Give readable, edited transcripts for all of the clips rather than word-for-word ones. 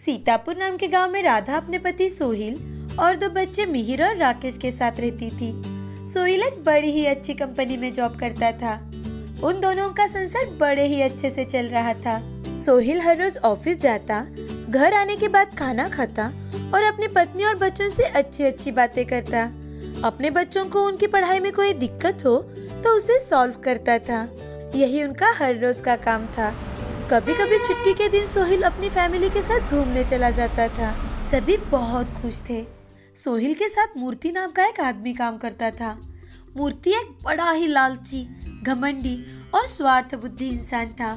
सीतापुर नाम के गांव में राधा अपने पति सोहिल और दो बच्चे मिहिर और राकेश के साथ रहती थी। सोहिल एक बड़ी ही अच्छी कंपनी में जॉब करता था। उन दोनों का संसार बड़े ही अच्छे से चल रहा था। सोहिल हर रोज ऑफिस जाता, घर आने के बाद खाना खाता और अपनी पत्नी और बच्चों से अच्छी अच्छी बातें करता। अपने बच्चों को उनकी पढ़ाई में कोई दिक्कत हो तो उसे सॉल्व करता था। यही उनका हर रोज का काम था। कभी कभी छुट्टी के दिन सोहिल अपनी फैमिली के साथ घूमने चला जाता था। सभी बहुत खुश थे। सोहिल के साथ मूर्ति नाम का एक आदमी काम करता था। मूर्ति एक बड़ा ही लालची, घमंडी और स्वार्थ बुद्धि इंसान था।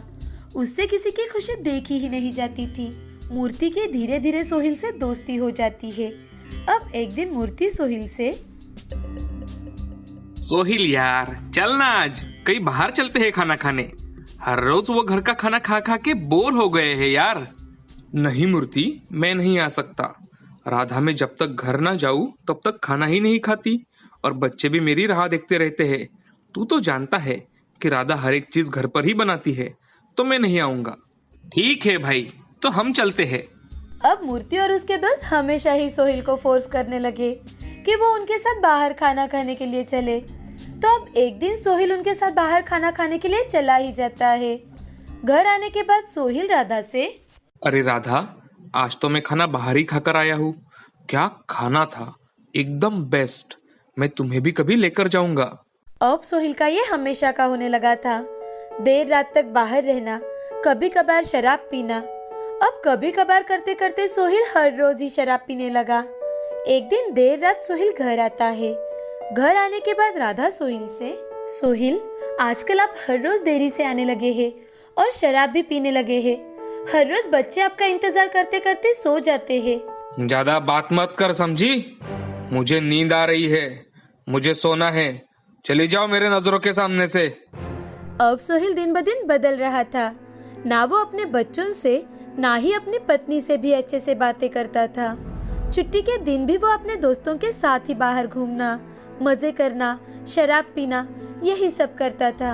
उससे किसी की खुशी देखी ही नहीं जाती थी। मूर्ति की धीरे धीरे सोहिल से दोस्ती हो जाती है। अब एक दिन मूर्ति सोहिल से, सोहिल यार चल ना, आज कहीं बाहर चलते हैं खाना खाने। हर रोज वो घर का खाना खा खा के बोर हो गए हैं यार। नहीं मूर्ति, मैं नहीं आ सकता। राधा मैं जब तक घर ना जाऊं तब तक खाना ही नहीं खाती और बच्चे भी मेरी राह देखते रहते हैं। तू तो जानता है कि राधा हर एक चीज घर पर ही बनाती है, तो मैं नहीं आऊंगा। ठीक है भाई, तो हम चलते हैं। अब मूर्ति और उसके दोस्त हमेशा ही सोहिल को फोर्स करने लगे कि वो उनके साथ बाहर खाना खाने के लिए चले। तो अब एक दिन सोहिल उनके साथ बाहर खाना खाने के लिए चला ही जाता है। घर आने के बाद सोहिल राधा से, अरे राधा, आज तो मैं खाना बाहर ही खाकर आया हूँ। क्या खाना था, एकदम बेस्ट। मैं तुम्हें भी कभी लेकर जाऊंगा। अब सोहिल का ये हमेशा का होने लगा था। देर रात तक बाहर रहना, कभी कभार शराब पीना। अब कभी कभार करते करते सोहिल हर रोज ही शराब पीने लगा। एक दिन देर रात सोहिल घर आता है। घर आने के बाद राधा सोहिल से, सोहिल आजकल आप हर रोज देरी से आने लगे हैं और शराब भी पीने लगे हैं। हर रोज बच्चे आपका इंतजार करते करते सो जाते हैं। ज्यादा बात मत कर समझी। मुझे नींद आ रही है, मुझे सोना है। चली जाओ मेरे नजरों के सामने से। अब सोहिल दिन ब दिन बदल रहा था। ना वो अपने बच्चों से, ना ही अपनी पत्नी से भी अच्छे से बातें करता था। छुट्टी के दिन भी वो अपने दोस्तों के साथ ही बाहर घूमना, मजे करना, शराब पीना, यही सब करता था।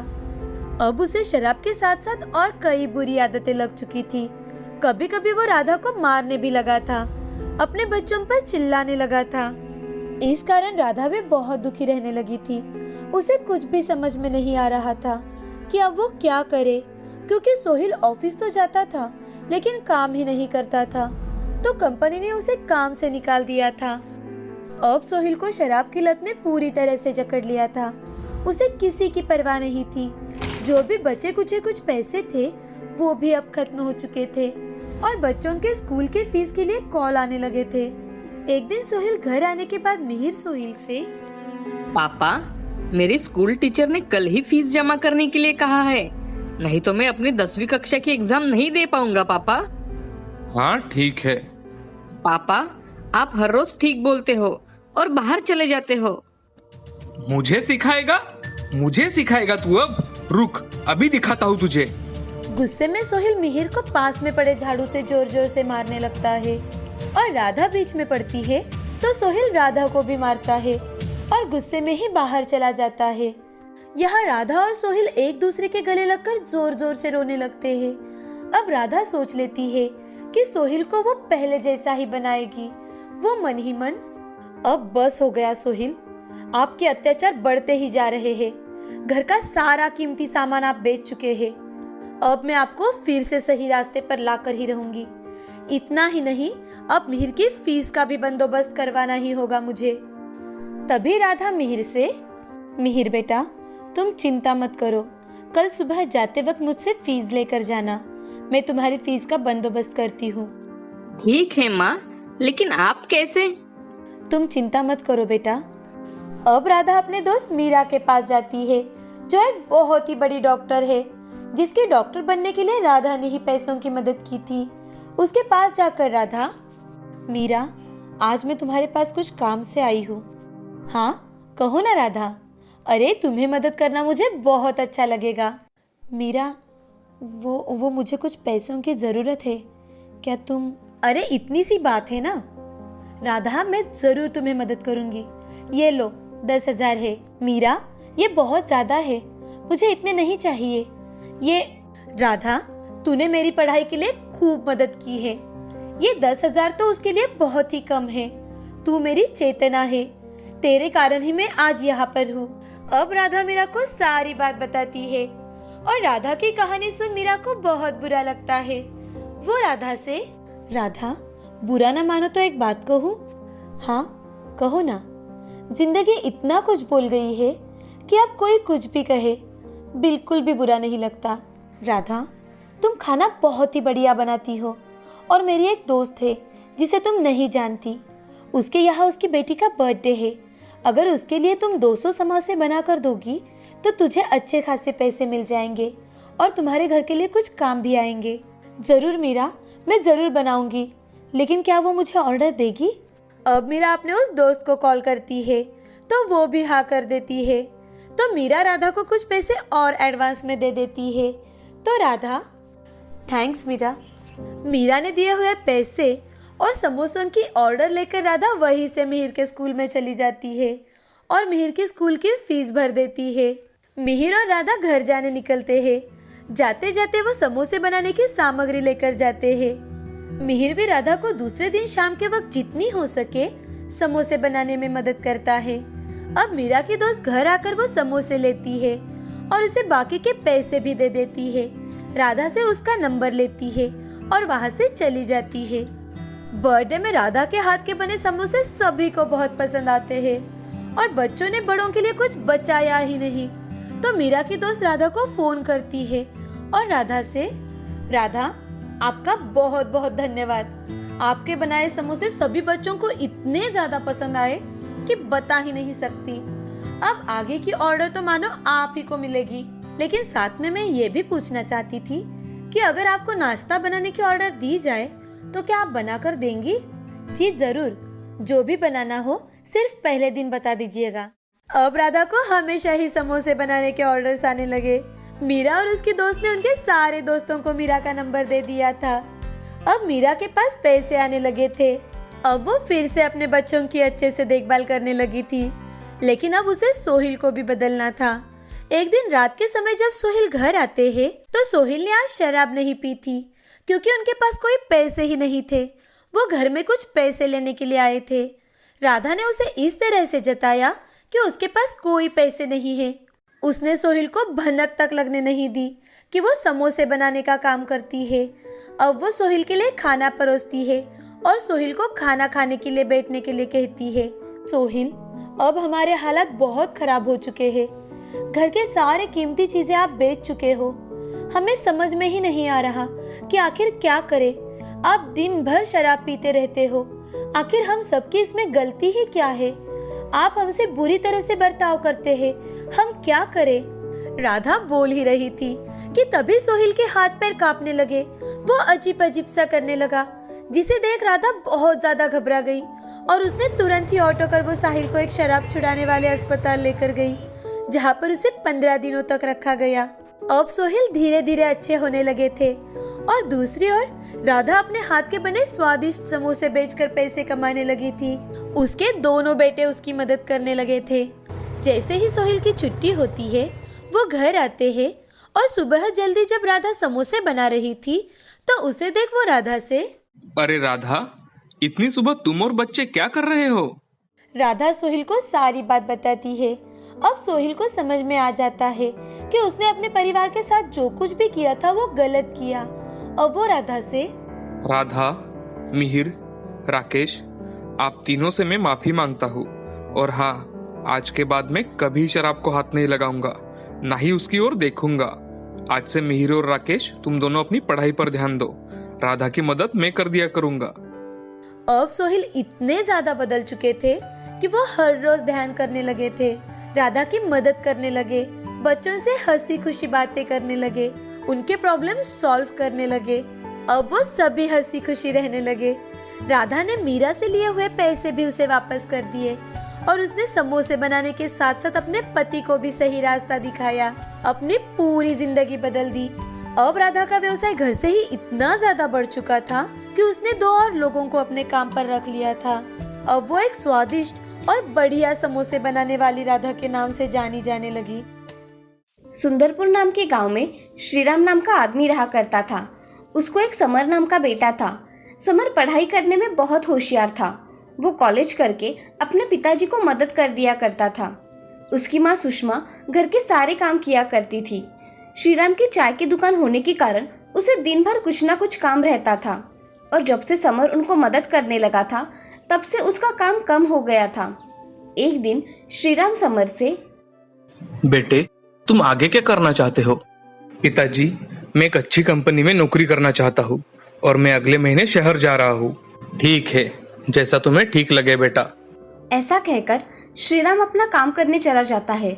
अब उसे शराब के साथ साथ और कई बुरी आदतें लग चुकी थी। कभी कभी वो राधा को मारने भी लगा था, अपने बच्चों पर चिल्लाने लगा था। इस कारण राधा भी बहुत दुखी रहने लगी थी। उसे कुछ भी समझ में नहीं आ रहा था कि अब वो क्या करे, क्योंकि सोहिल ऑफिस तो जाता था लेकिन काम ही नहीं करता था। तो कंपनी ने उसे काम से निकाल दिया था। अब सोहिल को शराब की लत ने पूरी तरह से जकड़ लिया था। उसे किसी की परवाह नहीं थी। जो भी बचे कुछ पैसे थे वो भी अब खत्म हो चुके थे और बच्चों के स्कूल के फीस के लिए कॉल आने लगे थे। एक दिन सोहिल घर आने के बाद मिहिर सोहिल से, पापा, मेरे स्कूल टीचर ने कल ही फीस जमा करने के लिए कहा है, नहीं तो मैं अपनी 10वीं कक्षा की एग्जाम नहीं दे पाऊंगा। पापा। हाँ ठीक है। पापा, आप हर रोज ठीक बोलते हो और बाहर चले जाते हो। मुझे सिखाएगा तू? अब रुक, अभी दिखाता हूँ तुझे। गुस्से में सोहिल मिहिर को पास में पड़े झाड़ू से जोर जोर से मारने लगता है और राधा बीच में पड़ती है तो सोहिल राधा को भी मारता है और गुस्से में ही बाहर चला जाता है। यहाँ राधा और सोहिल एक दूसरे के गले लगकर जोर जोर से रोने लगते हैं। अब राधा सोच लेती है कि सोहिल को वो पहले जैसा ही बनाएगी। वो मन ही मन, अब बस हो गया सोहिल, आपके अत्याचार बढ़ते ही जा रहे हैं। घर का सारा कीमती सामान आप बेच चुके हैं। अब मैं आपको फिर से सही रास्ते पर लाकर ही रहूंगी। इतना ही नहीं, अब मिहिर की फीस का भी बंदोबस्त करवाना ही होगा मुझे। तभी राधा मिहिर से, मिहिर बेटा, तुम चिंता मत करो। कल सुबह जाते वक्त मुझसे फीस लेकर जाना। मैं तुम्हारी फीस का बंदोबस्त करती हूँ। ठीक है माँ, लेकिन आप कैसे? तुम चिंता मत करो बेटा। अब राधा अपने दोस्त मीरा के पास जाती है, जो एक बहुत ही बड़ी डॉक्टर है, जिसके डॉक्टर बनने के लिए राधा ने ही पैसों की मदद की थी। उसके पास जाकर राधा, मीरा, आज मैं तुम्हारे पास कुछ काम से आई हूँ। हाँ कहो ना राधा। अरे तुम्हें मदद करना मुझे बहुत अच्छा लगेगा। मीरा, वो मुझे कुछ पैसों की जरूरत है, क्या तुम? अरे इतनी सी बात है ना राधा, मैं जरूर तुम्हें मदद करूंगी। ये लो 10,000 है। मीरा, ये बहुत ज्यादा है, मुझे इतने नहीं चाहिए। ये राधा, तूने मेरी पढ़ाई के लिए खूब मदद की है, ये 10,000 तो उसके लिए बहुत ही कम है। तू मेरी चेतना है, तेरे कारण ही मैं आज यहाँ पर हूँ। अब राधा मीरा को सारी बात बताती है और राधा की कहानी सुन मीरा को बहुत बुरा लगता है। वो राधा से, राधा बुरा ना मानो तो एक बात कहूँ? हाँ कहो ना। जिंदगी इतना कुछ बोल गई है कि अब कोई कुछ भी कहे बिल्कुल भी बुरा नहीं लगता। राधा तुम खाना बहुत ही बढ़िया बनाती हो और मेरी एक दोस्त है जिसे तुम नहीं जानती, उसके यहाँ उसकी बेटी का बर्थडे है। अगर उसके लिए तुम 200 समोसे बना कर दोगी तो तुझे अच्छे खासे पैसे मिल जाएंगे और तुम्हारे घर के लिए कुछ काम भी आएंगे। जरूर मीरा, मैं जरूर बनाऊंगी, लेकिन क्या वो मुझे ऑर्डर देगी? अब मीरा अपने उस दोस्त को कॉल करती है तो वो भी हाँ कर देती है। तो मीरा राधा को कुछ पैसे और एडवांस में दे देती है। तो राधा, थैंक्स मीरा। मीरा ने दिए हुए पैसे और समोसों की ऑर्डर लेकर राधा वहीं से मिहिर के स्कूल में चली जाती है और मिहिर की स्कूल की फीस भर देती है। मिहिर और राधा घर जाने निकलते हैं। जाते जाते वो समोसे बनाने की सामग्री लेकर जाते हैं। मिहिर भी राधा को दूसरे दिन शाम के वक्त जितनी हो सके समोसे बनाने में मदद करता है। अब मीरा की दोस्त घर आकर वो समोसे लेती है और उसे बाकी के पैसे भी दे देती है। राधा से उसका नंबर लेती है और वहाँ से चली जाती है। बर्थडे में राधा के हाथ के बने समोसे सभी को बहुत पसंद आते हैं और बच्चों ने बड़ों के लिए कुछ बचाया ही नहीं। तो मीरा की दोस्त राधा को फोन करती है और राधा से, राधा आपका बहुत बहुत धन्यवाद। आपके बनाए समोसे सभी बच्चों को इतने ज्यादा पसंद आए कि बता ही नहीं सकती। अब आगे की ऑर्डर तो मानो आप ही को मिलेगी, लेकिन साथ में मैं ये भी पूछना चाहती थी कि अगर आपको नाश्ता बनाने की ऑर्डर दी जाए तो क्या आप बना कर देंगी? जी जरूर, जो भी बनाना हो सिर्फ पहले दिन बता दीजिएगा। अब राधा को हमेशा ही समोसे बनाने के ऑर्डर्स आने लगे। मीरा और उसकी दोस्त ने उनके सारे दोस्तों को मीरा का नंबर दे दिया था। अब मीरा के पास पैसे आने लगे थे। अब वो फिर से अपने बच्चों की अच्छे से देखभाल करने लगी थी, लेकिन अब उसे सोहिल को भी बदलना था। एक दिन रात के समय जब सोहिल घर आते हैं तो सोहिल ने आज शराब नहीं पी थी क्योंकि उनके पास कोई पैसे ही नहीं थे। वो घर में कुछ पैसे लेने के लिए आए थे। राधा ने उसे इस तरह से जताया कि उसके पास कोई पैसे नहीं है। उसने सोहिल को भनक तक लगने नहीं दी कि वो समोसे बनाने का काम करती है। अब वो सोहिल के लिए खाना परोसती है और सोहिल को खाना खाने के लिए बैठने के लिए कहती है। सोहिल, अब हमारे हालात बहुत खराब हो चुके हैं। घर के सारे कीमती चीजें आप बेच चुके हो। हमें समझ में ही नहीं आ रहा कि आखिर क्या करें। आप दिन भर शराब पीते रहते हो। आखिर हम सबकी इसमें गलती ही क्या है? आप हमसे बुरी तरह से बर्ताव करते हैं, हम क्या करें? राधा बोल ही रही थी कि तभी सोहिल के हाथ पैर कांपने लगे। वो अजीब अजीब सा करने लगा, जिसे देख राधा बहुत ज्यादा घबरा गई और उसने तुरंत ही ऑटो कर वो साहिल को एक शराब छुड़ाने वाले अस्पताल लेकर गई, जहाँ पर उसे 15 दिनों तक रखा गया। अब सोहिल धीरे धीरे अच्छे होने लगे थे और दूसरी ओर राधा अपने हाथ के बने स्वादिष्ट समोसे बेचकर पैसे कमाने लगी थी। उसके दोनों बेटे उसकी मदद करने लगे थे। जैसे ही सोहिल की छुट्टी होती है वो घर आते हैं और सुबह जल्दी जब राधा समोसे बना रही थी तो उसे देख वो राधा से, अरे राधा, इतनी सुबह तुम और बच्चे क्या कर रहे हो? राधा सोहिल को सारी बात बताती है। अब सोहिल को समझ में आ जाता है कि उसने अपने परिवार के साथ जो कुछ भी किया था वो गलत किया। अब वो राधा से, राधा, मिहिर, राकेश, आप तीनों से मैं माफी मांगता हूँ और हाँ, आज के बाद मैं कभी शराब को हाथ नहीं लगाऊंगा, ना ही उसकी ओर देखूंगा। आज से मिहिर और राकेश तुम दोनों अपनी पढ़ाई पर ध्यान दो। राधा की मदद मैं कर दिया करूंगा। अब सोहिल इतने ज्यादा बदल चुके थे कि वो हर रोज ध्यान करने लगे थे, राधा की मदद करने लगे, बच्चों से हंसी खुशी बातें करने लगे, उनके प्रॉब्लम सॉल्व करने लगे। अब वो सभी हंसी खुशी रहने लगे। राधा ने मीरा से लिए हुए पैसे भी उसे वापस कर दिए और उसने समोसे बनाने के साथ साथ अपने पति को भी सही रास्ता दिखाया। अपनी पूरी जिंदगी बदल दी। अब राधा का व्यवसाय घर से ही इतना ज्यादा बढ़ चुका था कि उसने 2 और लोगों को अपने काम पर रख लिया था। अब वो एक स्वादिष्ट और बढ़िया समोसे बनाने वाली राधा के नाम से जानी जाने लगी। सुंदरपुर नाम के गांव में श्रीराम नाम का आदमी रहा करता था। उसको एक समर नाम का बेटा था। समर पढ़ाई करने में बहुत होशियार था। वो कॉलेज करके अपने पिताजी को मदद कर दिया करता था। उसकी माँ सुषमा घर के सारे काम किया करती थी। श्रीराम की चाय की दुकान होने के कारण उसे दिन भर कुछ ना कुछ काम रहता था और जब से समर उनको मदद करने लगा था तब से उसका काम कम हो गया था। एक दिन श्रीराम समर से, बेटे, तुम आगे क्या करना चाहते हो? पिताजी, मैं एक अच्छी कंपनी में नौकरी करना चाहता हूँ और मैं अगले महीने शहर जा रहा हूँ। ठीक है, जैसा तुम्हें ठीक लगे बेटा। ऐसा कहकर श्रीराम अपना काम करने चला जाता है।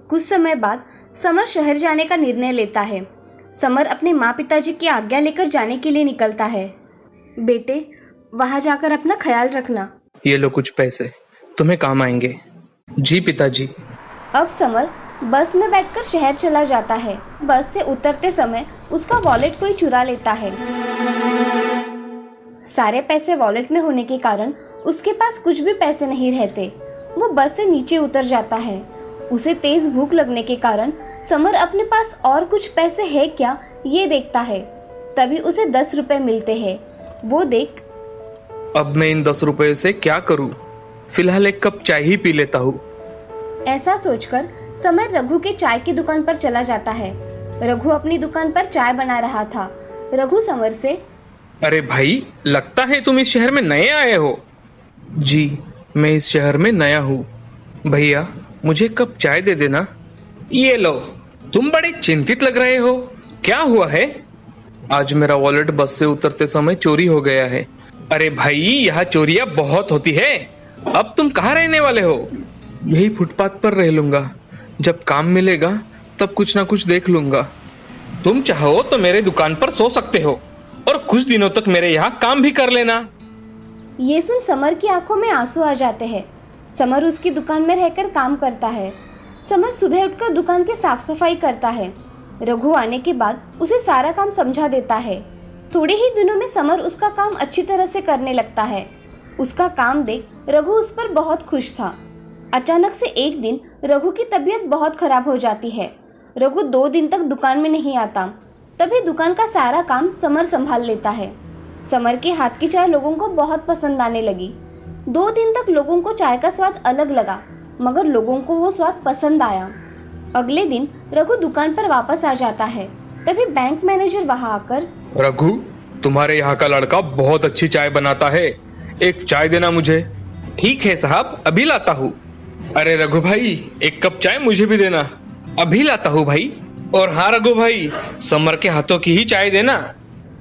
कुछ समय बाद समर शहर जाने का निर्णय लेता है। समर अपने माँ पिताजी की आज्ञा लेकर जाने के लिए निकलता है। बेटे, वहां जाकर अपना ख्याल रखना। ये लो कुछ पैसे, तुम्हें काम आएंगे। जी पिताजी। अब समर बस में बैठकर शहर चला जाता है। बस से उतरते समय उसका वॉलेट कोई चुरा लेता है। सारे पैसे वॉलेट में होने के कारण उसके पास कुछ भी पैसे नहीं रहते। वो बस से नीचे उतर जाता है। उसे तेज भूख लगने के कारण समर अपने पास और कुछ पैसे है क्या ये देखता है। तभी उसे 10 रुपए मिलते हैं। वो देख, अब मैं इन 10 रुपए से क्या करूं? फिलहाल एक कप चाय ही पी लेता हूँ। ऐसा सोचकर समर रघु के चाय की दुकान पर चला जाता है। रघु अपनी दुकान पर चाय बना रहा था। रघु समर से, अरे भाई, लगता है तुम इस शहर में नए आए हो। जी, मैं इस शहर में नया हूँ। भैया, मुझे एक कप चाय दे देना। ये लो। तुम बड़े चिंतित लग रहे हो, क्या हुआ है? आज मेरा वॉलेट बस से उतरते समय चोरी हो गया है। अरे भाई, यहाँ चोरियां बहुत होती है। अब तुम कहाँ रहने वाले हो? यही फुटपाथ पर रह लूंगा। जब काम मिलेगा तब कुछ ना कुछ देख लूंगा। तुम चाहो तो मेरे दुकान पर सो सकते हो और कुछ दिनों तक मेरे यहाँ काम भी कर लेना। ये सुन समर की आंखों में आंसू आ जाते हैं। समर उसकी दुकान में रहकर काम करता है। समर सुबह उठकर दुकान की साफ सफाई करता है। रघु आने के बाद उसे सारा काम समझा देता है। थोड़े ही दिनों में समर उसका काम अच्छी तरह से करने लगता है। उसका काम देख रघु उस पर बहुत खुश था। अचानक से एक दिन रघु की तबीयत बहुत खराब हो जाती है। रघु 2 दिन तक दुकान में नहीं आता। तभी दुकान का सारा काम समर संभाल लेता है। समर के हाथ की चाय लोगों को बहुत पसंद आने लगी। 2 दिन तक लोगों को चाय का स्वाद अलग लगा, मगर लोगों को वो स्वाद पसंद आया। अगले दिन रघु दुकान पर वापस आ जाता है। तभी बैंक मैनेजर वहां आकर, रघु, तुम्हारे यहाँ का लड़का बहुत अच्छी चाय बनाता है, एक चाय देना मुझे। ठीक है साहब, अभी लाता हूँ। अरे रघु भाई, एक कप चाय मुझे भी देना। अभी लाता हूँ भाई। और हाँ रघु भाई, समर के हाथों की ही चाय देना।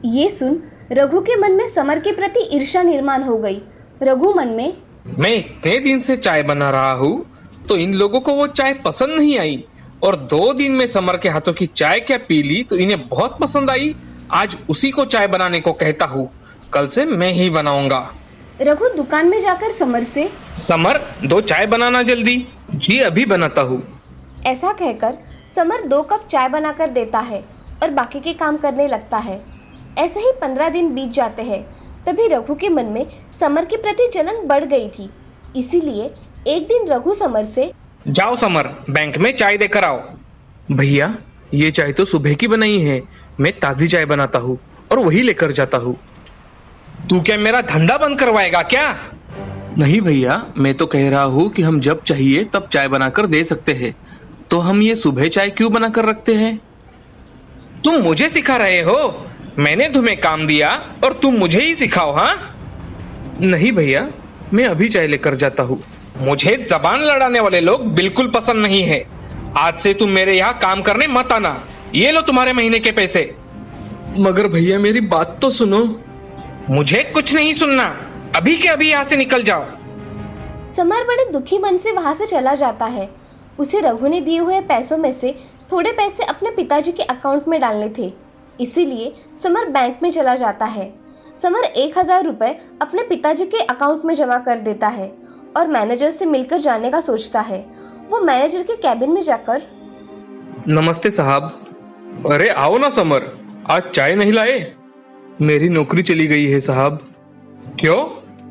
ये सुन रघु के मन में समर के प्रति ईर्ष्या निर्माण हो गई। रघु मन में, मैं इतने दिन से चाय बना रहा हूँ तो इन लोगों को वो चाय पसंद नहीं आई, और 2 दिन में समर के हाथों की चाय क्या पी ली तो इन्हें बहुत पसंद आई। आज उसी को चाय बनाने को कहता हूँ, कल से मैं ही बनाऊंगा। रघु दुकान में जाकर समर से, समर, 2 चाय बनाना जल्दी। जी, अभी बनाता हूँ। ऐसा कहकर समर 2 कप चाय बनाकर देता है और बाकी के काम करने लगता है। ऐसे ही 15 दिन बीत जाते हैं। तभी रघु के मन में समर के प्रति जलन बढ़ गई थी। इसीलिए एक दिन रघु समर से, जाओ समर, बैंक में चाय देकर आओ। भैया, ये चाय तो सुबह की बनाई है। मैं ताजी चाय बनाता हूँ और वही लेकर जाता हूँ। तू क्या मेरा धंधा बंद करवाएगा क्या? नहीं भैया, मैं तो कह रहा हूँ कि हम जब चाहिए तब चाय बनाकर दे सकते हैं, तो हम ये सुबह चाय क्यों बनाकर रखते हैं? तुम मुझे सिखा रहे हो? मैंने तुम्हें काम दिया और तुम मुझे ही सिखाओ? हाँ नहीं भैया, मैं अभी चाय लेकर जाता हूँ। मुझे जबान लड़ाने वाले लोग बिल्कुल पसंद नहीं है। आज से तुम मेरे यहाँ काम करने मत आना। ये लो तुम्हारे महीने के पैसे। मगर भैया, मेरी बात तो सुनो। मुझे कुछ नहीं सुनना, अभी के अभी यहाँ से निकल जाओ। समर बड़े दुखी मन से वहां से चला जाता है। उसे रघु ने दिए हुए पैसों में से थोड़े पैसे अपने पिताजी के अकाउंट में डालने थे। इसीलिए समर बैंक में चला जाता है। समर 1000 रुपए अपने पिताजी के अकाउंट में जमा कर देता है और मैनेजर से मिलकर जाने का सोचता है। वो मैनेजर के कैबिन में जाकर, नमस्ते साहब। अरे आओ ना समर, आज चाय नहीं लाए? मेरी नौकरी चली गई है साहब। क्यों?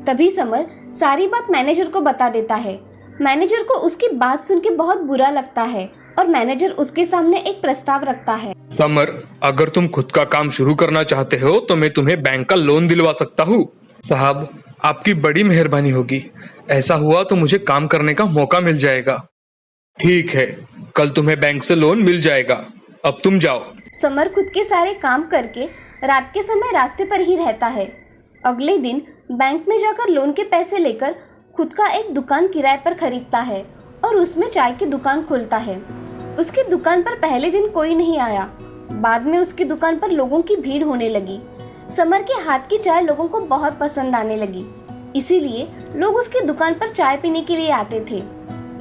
तभी समर सारी बात मैनेजर को बता देता है। मैनेजर को उसकी बात सुन के बहुत बुरा लगता है और मैनेजर उसके सामने एक प्रस्ताव रखता है। समर, अगर तुम खुद का काम शुरू करना चाहते हो तो मैं तुम्हें बैंक का लोन दिलवा सकता हूँ। साहब, आपकी बड़ी मेहरबानी होगी। ऐसा हुआ तो मुझे काम करने का मौका मिल जाएगा। ठीक है, कल तुम्हें बैंक से लोन मिल जाएगा। अब तुम जाओ। समर खुद के सारे काम करके रात के समय रास्ते पर ही रहता है। अगले दिन बैंक में जाकर लोन के पैसे लेकर खुद का एक दुकान किराए पर खरीदता है और उसमें चाय की दुकान खोलता है। उसकी दुकान पर पहले दिन कोई नहीं आया। बाद में उसकी दुकान पर लोगों की भीड़ होने लगी। समर के हाथ की चाय लोगों को बहुत पसंद आने लगी, इसीलिए लोग उसकी दुकान पर चाय पीने के लिए आते थे।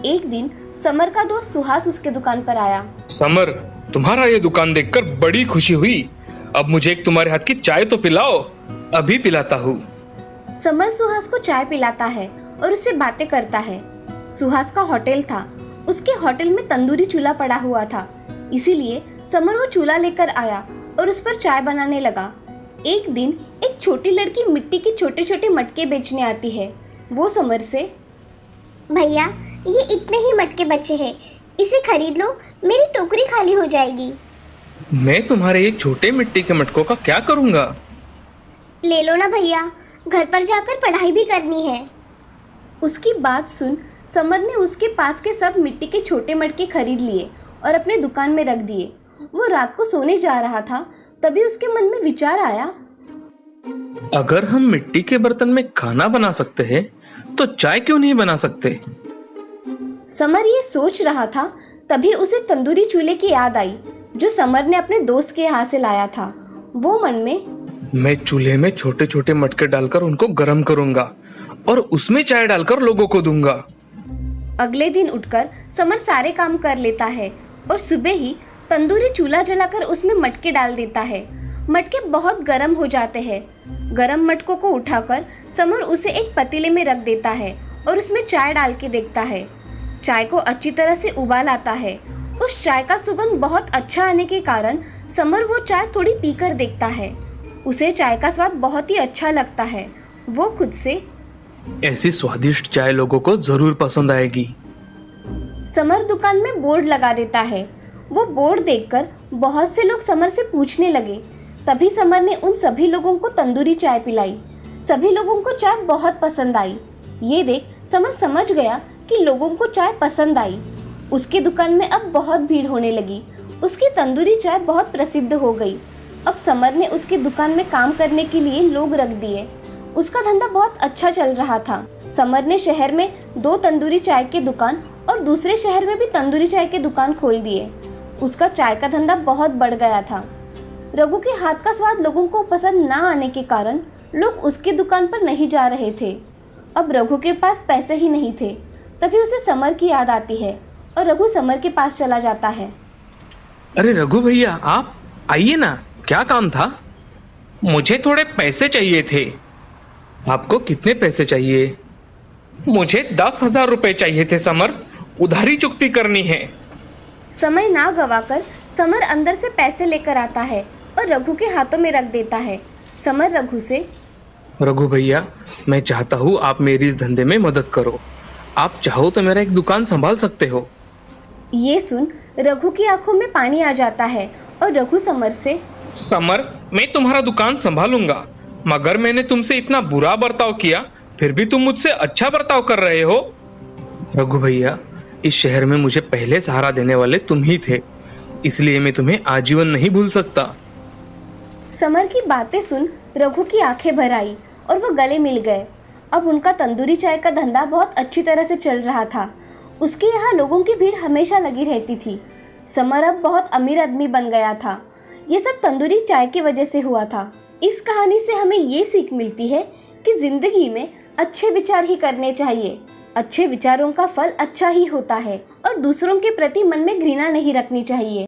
एक दिन समर का दोस्त सुहास उसके दुकान पर आया। समर, तुम्हारा ये दुकान देखकर बड़ी खुशी हुई। अब मुझे एक तुम्हारे हाथ की चाय तो पिलाओ। अभी पिलाता हूँ। समर सुहास को चाय पिलाता है और उससे बातें करता है। सुहास का होटल था। उसके होटल में तंदूरी चूल्हा पड़ा हुआ था, इसीलिए समर वो चूल्हा लेकर आया और उस पर चाय बनाने लगा। एक दिन एक छोटी लड़की मिट्टी के छोटे छोटे मटके बेचने आती है। वो समर से, भैया, ये इतने ही मटके बचे हैं, इसे खरीद लो, मेरी टोकरी खाली हो जाएगी। मैं तुम्हारे ये छोटे मिट्टी के मटकों का क्या करूँगा? ले लो ना भैया, घर पर जाकर पढ़ाई भी करनी है। उसकी बात सुन समर ने उसके पास के सब मिट्टी के छोटे मटके खरीद लिए और अपने दुकान में रख दिए। वो रात को सोने जा रहा था, तभी उसके मन में विचार आया, अगर हम मिट्टी के बर्तन में खाना बना सकते हैं तो चाय क्यों नहीं बना सकते? समर ये सोच रहा था, तभी उसे तंदूरी चूल्हे की याद आई जो समर ने अपने दोस्त के यहाँ से लाया था। वो मन में, मैं चूल्हे में छोटे छोटे मटके डालकर उनको गर्म करूंगा और उसमें चाय डालकर लोगों को दूंगा। अगले दिन उठकर समर सारे काम कर लेता है और सुबह ही तंदूरी चूल्हा जलाकर उसमें मटके डाल देता है। मटके बहुत गर्म हो जाते हैं। गर्म मटकों को उठाकर समर उसे एक पतीले में रख देता है और उसमें चाय डाल के देखता है। चाय को अच्छी तरह से उबाल आता है। उस चाय का सुगंध बहुत अच्छा आने के कारण समर वो चाय थोड़ी पीकर देखता है। उसे चाय का स्वाद बहुत ही अच्छा लगता है। वो खुद से, ऐसी स्वादिष्ट चाय लोगों को जरूर पसंद आएगी। समर दुकान में बोर्ड लगा देता है। वो बोर्ड देखकर बहुत से लोग समर से पूछने लगे। तभी समर ने उन सभी लोगों को तंदूरी चाय पिलाई। सभी लोगों को चाय बहुत पसंद आई। ये देख समर समझ गया कि लोगों को चाय पसंद आई। उसकी दुकान में अब बहुत भीड़ होने लगी। उसकी तंदूरी चाय बहुत प्रसिद्ध हो गई। अब समर ने उसकी दुकान में काम करने के लिए लोग रख दिए। उसका धंधा बहुत अच्छा चल रहा था। समर ने शहर में 2 तंदूरी चाय की दुकान और दूसरे शहर में भी तंदूरी चाय की दुकान खोल दिए। उसका चाय का धंधा बहुत बढ़ गया था। रघु के हाथ का स्वाद लोगों को पसंद ना आने के कारण लोग उसकी दुकान पर नहीं जा रहे थे। अब रघु के पास पैसे ही नहीं थे। तभी उसे समर की याद आती है और रघु समर के पास चला जाता है। अरे रघु भैया, आप आइए ना, क्या काम था? मुझे थोड़े पैसे चाहिए थे। आपको कितने पैसे चाहिए? मुझे 10,000 रुपए चाहिए थे समर, उधारी चुकती करनी है। समय ना गवाकर समर अंदर से पैसे लेकर आता है और रघु के हाथों में रख देता है। समर रघु से, रघु भैया, मैं चाहता हूँ आप मेरी इस धंधे में मदद करो। आप चाहो तो मेरा एक दुकान संभाल सकते हो। ये सुन रघु की आंखों में पानी आ जाता है और रघु समर से, समर, मैं तुम्हारा दुकान संभालूंगा, मगर मैंने तुमसे इतना बुरा बर्ताव किया, फिर भी तुम मुझसे अच्छा बर्ताव कर रहे हो। रघु भैया, इस शहर में मुझे पहले सहारा देने वाले तुम ही थे, इसलिए मैं तुम्हें आजीवन नहीं भूल सकता। समर की बातें सुन रघु की आंखें भर आई और वो गले मिल गए। अब उनका तंदूरी चाय का धंधा बहुत अच्छी तरह से चल रहा था। उसके यहाँ लोगों की भीड़ हमेशा लगी रहती थी। समर अब बहुत अमीर आदमी बन गया था। ये सब तंदूरी चाय की वजह से हुआ था। इस कहानी से हमें ये सीख मिलती है कि जिंदगी में अच्छे विचार ही करने चाहिए। अच्छे विचारों का फल अच्छा ही होता है और दूसरों के प्रति मन में घृणा नहीं रखनी चाहिए।